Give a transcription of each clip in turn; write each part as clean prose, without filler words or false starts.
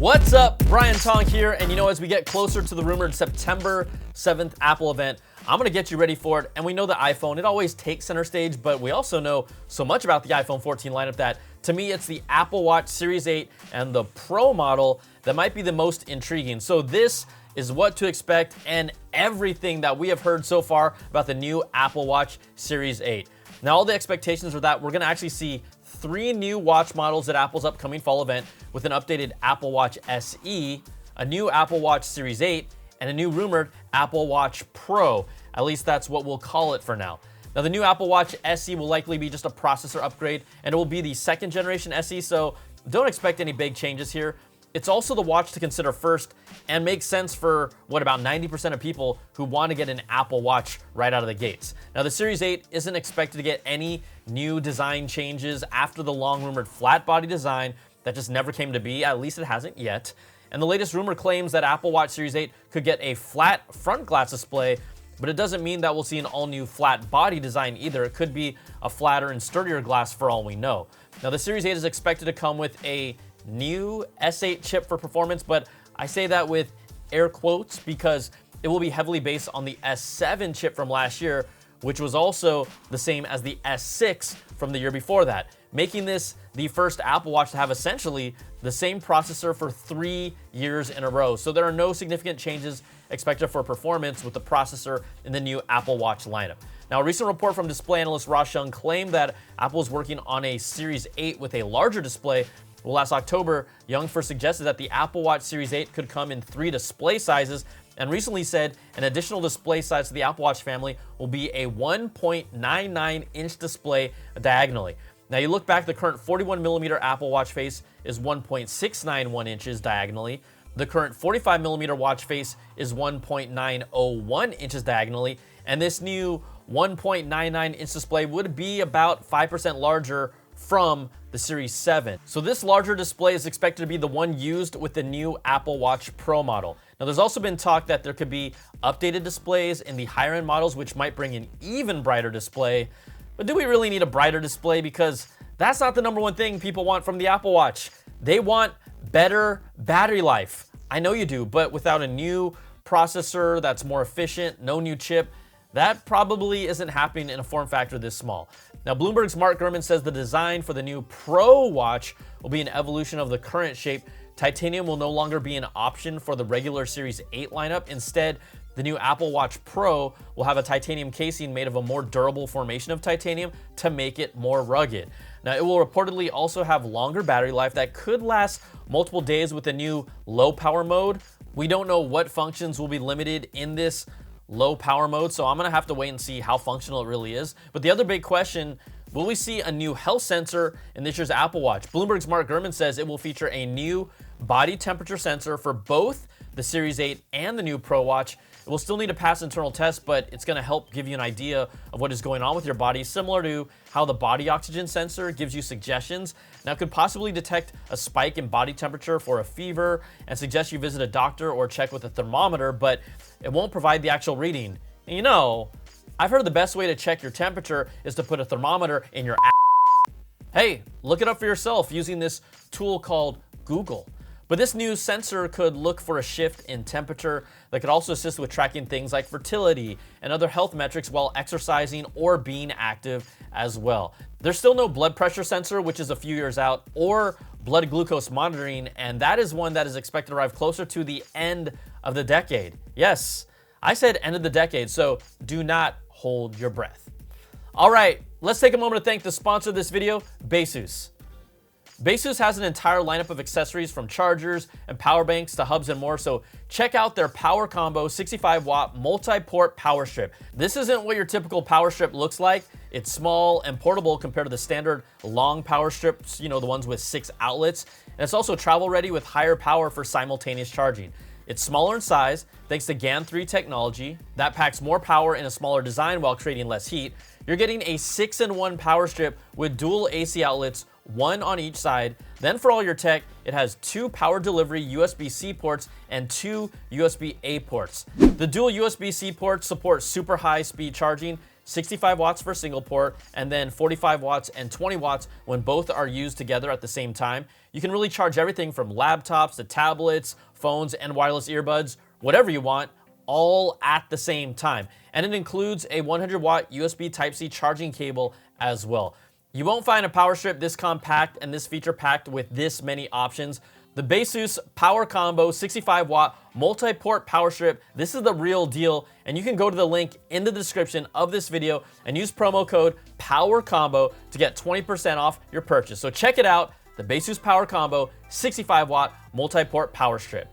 What's up? Brian Tong here, and as we get closer to the rumored September 7th Apple event, I'm gonna get you ready for it. And we know the iPhone, it always takes center stage, but we also know so much about the iPhone 14 lineup that to me, it's the Apple Watch Series 8 and the Pro model that might be the most intriguing. So this is what to expect and everything that we have heard so far about the new Apple Watch Series 8. Now, all the expectations are that we're gonna actually see 3 new watch models at Apple's upcoming fall event with an updated Apple Watch SE, a new Apple Watch Series 8, and a new rumored Apple Watch Pro. At least that's what we'll call it for now. Now, the new Apple Watch SE will likely be just a processor upgrade, and it will be the 2nd generation SE, so don't expect any big changes here. It's also the watch to consider first and makes sense for about 90% of people who want to get an Apple Watch right out of the gates. Now, the Series 8 isn't expected to get any new design changes after the long-rumored flat body design that just never came to be, at least it hasn't yet. And the latest rumor claims that Apple Watch Series 8 could get a flat front glass display, but it doesn't mean that we'll see an all-new flat body design either. It could be a flatter and sturdier glass for all we know. Now, the Series 8 is expected to come with a new S8 chip for performance, but I say that with air quotes because it will be heavily based on the S7 chip from last year, which was also the same as the S6 from the year before that, making this the first Apple Watch to have essentially the same processor for 3 years in a row. So there are no significant changes expected for performance with the processor in the new Apple Watch lineup. Now, a recent report from display analyst Ross Young claimed that Apple is working on a Series 8 with a larger display. Well, last October, Young first suggested that the Apple Watch Series 8 could come in 3 display sizes, and recently said an additional display size to the Apple Watch family will be a 1.99-inch display diagonally. Now, you look back, the current 41mm Apple Watch face is 1.691 inches diagonally. The current 45mm watch face is 1.901 inches diagonally, and this new 1.99-inch display would be about 5% larger from the Series 7. So this larger display is expected to be the one used with the new Apple Watch Pro model. Now, there's also been talk that there could be updated displays in the higher end models, which might bring an even brighter display. But do we really need a brighter display? Because that's not the #1 thing people want from the Apple Watch. They want better battery life. I know you do, but without a new processor that's more efficient, no new chip, that probably isn't happening in a form factor this small. Now, Bloomberg's Mark Gurman says the design for the new Pro watch will be an evolution of the current shape. Titanium will no longer be an option for the regular Series 8 lineup. Instead, the new Apple Watch Pro will have a titanium casing made of a more durable formation of titanium to make it more rugged. Now, it will reportedly also have longer battery life that could last multiple days with the new low power mode. We don't know what functions will be limited in this low power mode, so I'm gonna have to wait and see how functional it really is. But the other big question, will we see a new health sensor in this year's Apple Watch? Bloomberg's Mark Gurman says it will feature a new body temperature sensor for both the Series 8 and the new Pro watch. It will still need to pass internal tests, but it's gonna help give you an idea of what is going on with your body, similar to how the body oxygen sensor gives you suggestions. Now, it could possibly detect a spike in body temperature for a fever and suggest you visit a doctor or check with a thermometer, but it won't provide the actual reading. And I've heard the best way to check your temperature is to put a thermometer in your ass. Hey, look it up for yourself using this tool called Google. But this new sensor could look for a shift in temperature that could also assist with tracking things like fertility and other health metrics while exercising or being active as well. There's still no blood pressure sensor, which is a few years out, or blood glucose monitoring, and that is one that is expected to arrive closer to the end of the decade. Yes, I said end of the decade, so do not hold your breath. All right, let's take a moment to thank the sponsor of this video, Baseus. Baseus has an entire lineup of accessories from chargers and power banks to hubs and more, so check out their Power Combo 65-watt multi-port power strip. This isn't what your typical power strip looks like. It's small and portable compared to the standard long power strips, the ones with 6 outlets. And it's also travel ready with higher power for simultaneous charging. It's smaller in size thanks to GaN 3 technology that packs more power in a smaller design while creating less heat. You're getting a 6-in-1 power strip with dual AC outlets, 1 on each side. Then for all your tech, it has 2 power delivery USB-C ports and 2 USB-A ports. The dual USB-C ports support super high speed charging, 65 watts for single port, and then 45 watts and 20 watts when both are used together at the same time. You can really charge everything from laptops to tablets, phones, and wireless earbuds, whatever you want, all at the same time. And it includes a 100 watt USB Type-C charging cable as well. You won't find a power strip this compact and this feature packed with this many options. The Baseus Power Combo 65 watt multi-port power strip, this is the real deal, and you can go to the link in the description of this video and use promo code POWERCOMBO to get 20% off your purchase. So check it out, the Baseus Power Combo 65 watt multi-port power strip.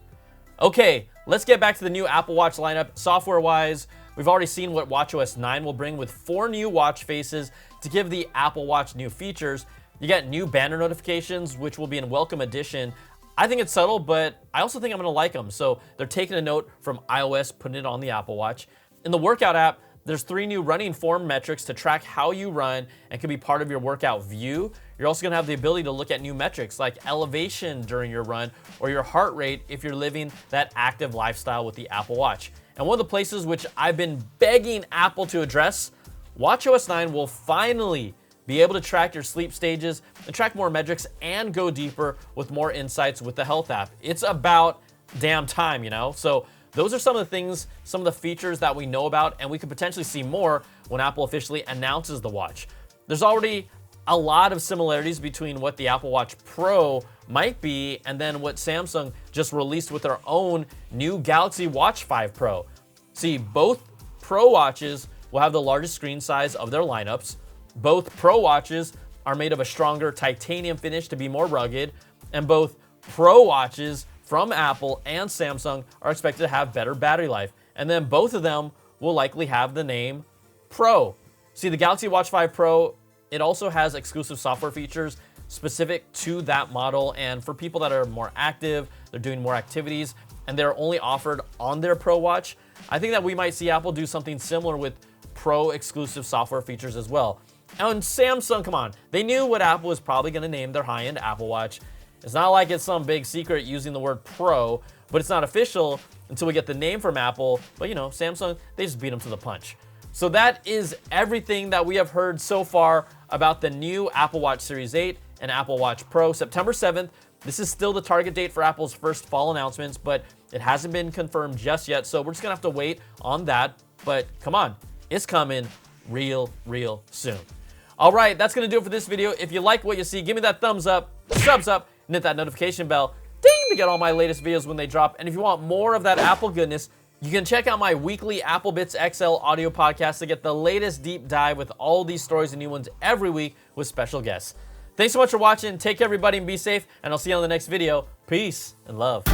Okay, let's get back to the new Apple Watch lineup. Software-wise, we've already seen what watchOS 9 will bring with 4 new watch faces to give the Apple Watch new features. You get new banner notifications, which will be in welcome addition. I think it's subtle, but I also think I'm gonna like them. So they're taking a note from iOS, putting it on the Apple Watch. In the workout app, there's 3 new running form metrics to track how you run and can be part of your workout view. You're also gonna have the ability to look at new metrics like elevation during your run or your heart rate if you're living that active lifestyle with the Apple Watch. And one of the places which I've been begging Apple to address, watchOS 9 will finally be able to track your sleep stages and track more metrics and go deeper with more insights with the health app. It's about damn time, you know? So those are some of the things, some of the features that we know about, and we could potentially see more when Apple officially announces the watch. There's already a lot of similarities between what the Apple Watch Pro might be and then what Samsung just released with their own new Galaxy Watch 5 Pro. See, both Pro watches will have the largest screen size of their lineups. Both Pro watches are made of a stronger titanium finish to be more rugged, and both Pro watches from Apple and Samsung are expected to have better battery life. And then both of them will likely have the name Pro. See, the Galaxy Watch 5 Pro, it also has exclusive software features specific to that model, and for people that are more active, they're doing more activities, and they're only offered on their Pro watch. I think that we might see Apple do something similar with Pro exclusive software features as well. And Samsung, come on, they knew what Apple was probably going to name their high-end Apple Watch. It's not like it's some big secret using the word Pro, but it's not official until we get the name from Apple. But you know, Samsung, they just beat them to the punch. So that is everything that we have heard so far about the new Apple Watch Series 8 and Apple Watch Pro. September 7th, this is still the target date for Apple's first fall announcements, but it hasn't been confirmed just yet. So we're just gonna have to wait on that. But come on, it's coming real soon. All right, that's gonna do it for this video. If you like what you see, give me that thumbs up, subs up, and hit that notification bell, ding, to get all my latest videos when they drop. And if you want more of that Apple goodness, you can check out my weekly Apple Bits XL audio podcast to get the latest deep dive with all these stories and new ones every week with special guests. Thanks so much for watching. Take care, everybody, and be safe. And I'll see you on the next video. Peace and love.